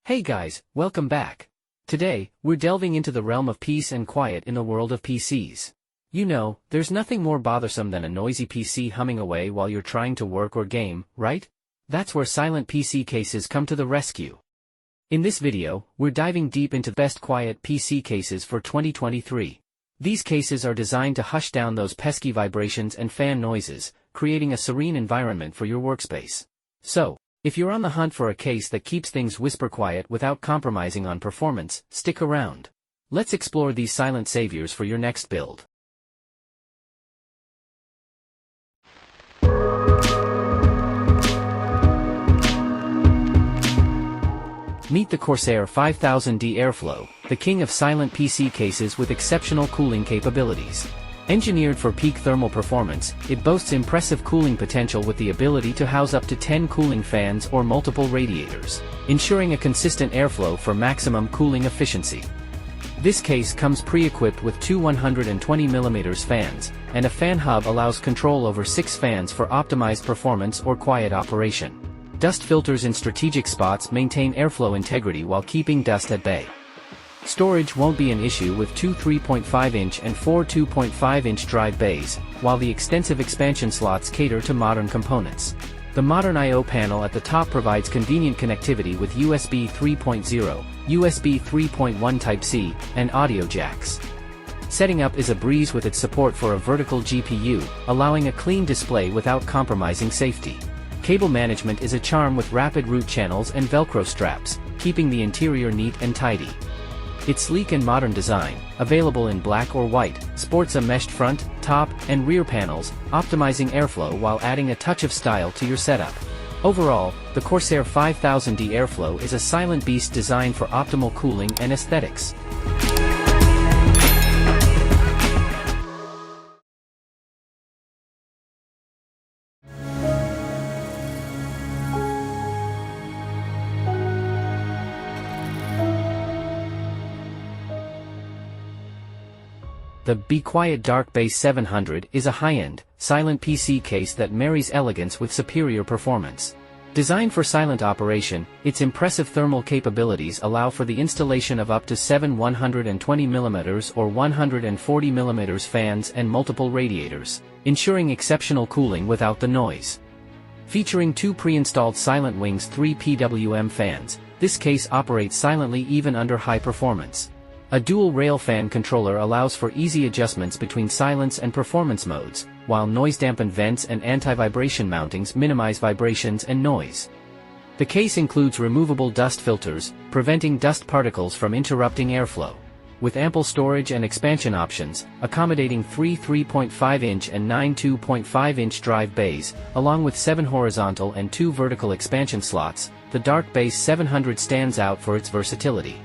Hey guys, welcome back. Today, we're delving into the realm of peace and quiet in the world of PCs. You know, there's nothing more bothersome than a noisy PC humming away while you're trying to work or game, right? That's where silent PC cases come to the rescue. In this video, we're diving deep into the best quiet PC cases for 2023. These cases are designed to hush down those pesky vibrations and fan noises, creating a serene environment for your workspace. So, if you're on the hunt for a case that keeps things whisper quiet without compromising on performance, stick around. Let's explore these silent saviors for your next build. Meet the Corsair 5000D Airflow, the king of silent PC cases with exceptional cooling capabilities. Engineered for peak thermal performance, it boasts impressive cooling potential with the ability to house up to 10 cooling fans or multiple radiators, ensuring a consistent airflow for maximum cooling efficiency. This case comes pre-equipped with two 120mm fans, and a fan hub allows control over 6 fans for optimized performance or quiet operation. Dust filters in strategic spots maintain airflow integrity while keeping dust at bay. Storage won't be an issue with two 3.5-inch and four 2.5-inch drive bays, while the extensive expansion slots cater to modern components. The modern I/O panel at the top provides convenient connectivity with USB 3.0, USB 3.1 Type-C, and audio jacks. Setting up is a breeze with its support for a vertical GPU, allowing a clean display without compromising safety. Cable management is a charm with rapid route channels and Velcro straps, keeping the interior neat and tidy. Its sleek and modern design, available in black or white, sports a meshed front, top, and rear panels, optimizing airflow while adding a touch of style to your setup. Overall, the Corsair 5000D Airflow is a silent beast designed for optimal cooling and aesthetics. The Be Quiet Dark Base 700 is a high-end, silent PC case that marries elegance with superior performance. Designed for silent operation, its impressive thermal capabilities allow for the installation of up to 7 120mm or 140mm fans and multiple radiators, ensuring exceptional cooling without the noise. Featuring two pre-installed Silent Wings 3 PWM fans, this case operates silently even under high performance. A dual rail fan controller allows for easy adjustments between silence and performance modes, while noise-dampened vents and anti-vibration mountings minimize vibrations and noise. The case includes removable dust filters, preventing dust particles from interrupting airflow. With ample storage and expansion options, accommodating 3 3.5-inch and 9 2.5-inch drive bays, along with 7 horizontal and 2 vertical expansion slots, the Dark Base 700 stands out for its versatility.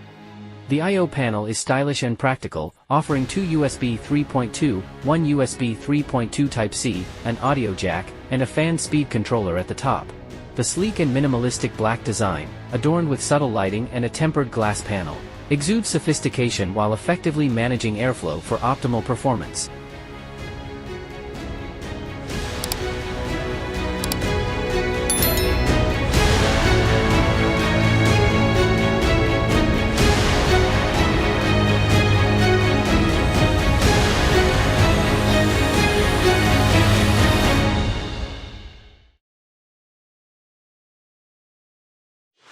The I/O panel is stylish and practical, offering two USB 3.2, one USB 3.2 Type-C, an audio jack, and a fan speed controller at the top. The sleek and minimalistic black design, adorned with subtle lighting and a tempered glass panel, exudes sophistication while effectively managing airflow for optimal performance.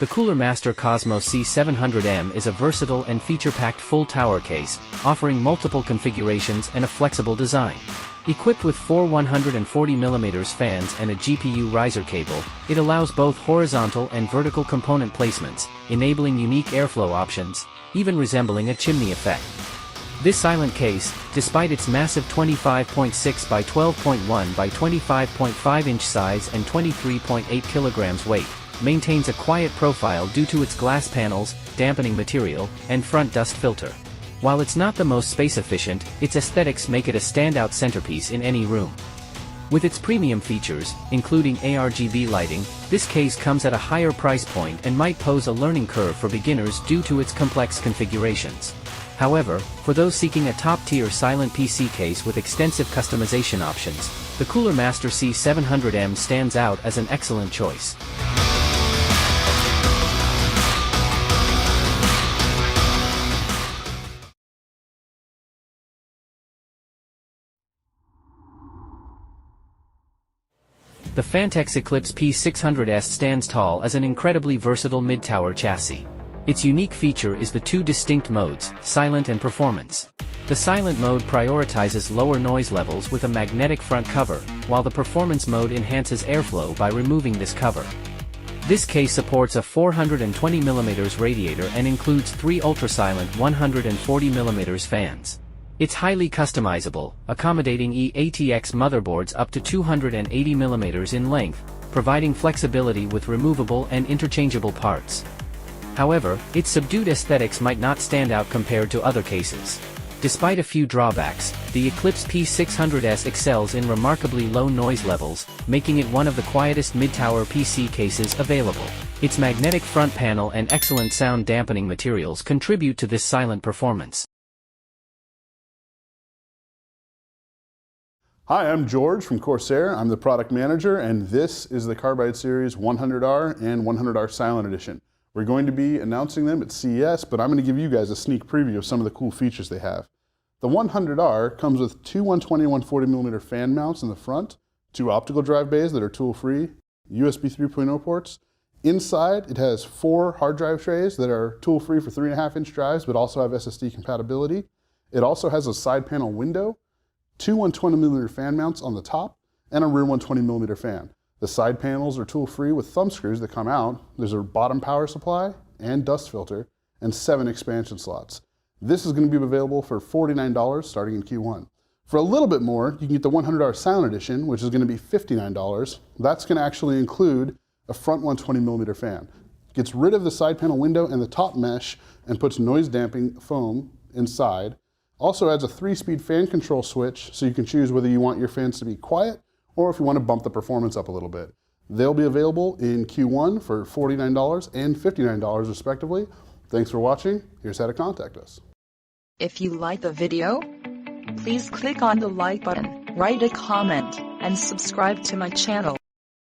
The Cooler Master Cosmos C700M is a versatile and feature-packed full tower case, offering multiple configurations and a flexible design. Equipped with four 140mm fans and a GPU riser cable, it allows both horizontal and vertical component placements, enabling unique airflow options, even resembling a chimney effect. This silent case, despite its massive 25.6 by 12.1 by 25.5-inch size and 23.8 kilograms weight, maintains a quiet profile due to its glass panels, dampening material, and front dust filter. While it's not the most space-efficient, its aesthetics make it a standout centerpiece in any room. With its premium features, including ARGB lighting, this case comes at a higher price point and might pose a learning curve for beginners due to its complex configurations. However, for those seeking a top-tier silent PC case with extensive customization options, the Cooler Master C700M stands out as an excellent choice. The Phanteks Eclipse P600S stands tall as an incredibly versatile mid-tower chassis. Its unique feature is the two distinct modes, silent and performance. The silent mode prioritizes lower noise levels with a magnetic front cover, while the performance mode enhances airflow by removing this cover. This case supports a 420mm radiator and includes 3 ultra-silent 140mm fans. It's highly customizable, accommodating eATX motherboards up to 280mm in length, providing flexibility with removable and interchangeable parts. However, its subdued aesthetics might not stand out compared to other cases. Despite a few drawbacks, the Eclipse P600S excels in remarkably low noise levels, making it one of the quietest mid-tower PC cases available. Its magnetic front panel and excellent sound dampening materials contribute to this silent performance. Hi, I'm George from Corsair. I'm the product manager, and this is the Carbide Series 100R and 100R Silent Edition. We're going to be announcing them at CES, but I'm going to give you guys a sneak preview of some of the cool features they have. The 100R comes with two 120 and 140mm fan mounts in the front, 2 optical drive bays that are tool-free, USB 3.0 ports. Inside, it has 4 hard drive trays that are tool-free for 3.5-inch drives, but also have SSD compatibility. It also has a side panel window, 2 120mm fan mounts on the top, and a rear 120mm fan. The side panels are tool-free with thumb screws that come out. There's a bottom power supply and dust filter, and 7 expansion slots. This is going to be available for $49 starting in Q1. For a little bit more, you can get the 100R Silent Edition, which is going to be $59. That's going to actually include a front 120mm fan. It gets rid of the side panel window and the top mesh and puts noise damping foam inside. Also adds a 3-speed fan control switch, so you can choose whether you want your fans to be quiet or if you want to bump the performance up a little bit. They'll be available in Q1 for $49 and $59 respectively. Thanks for watching. Here's how to contact us. If you like the video, please click on the like button, write a comment, and subscribe to my channel.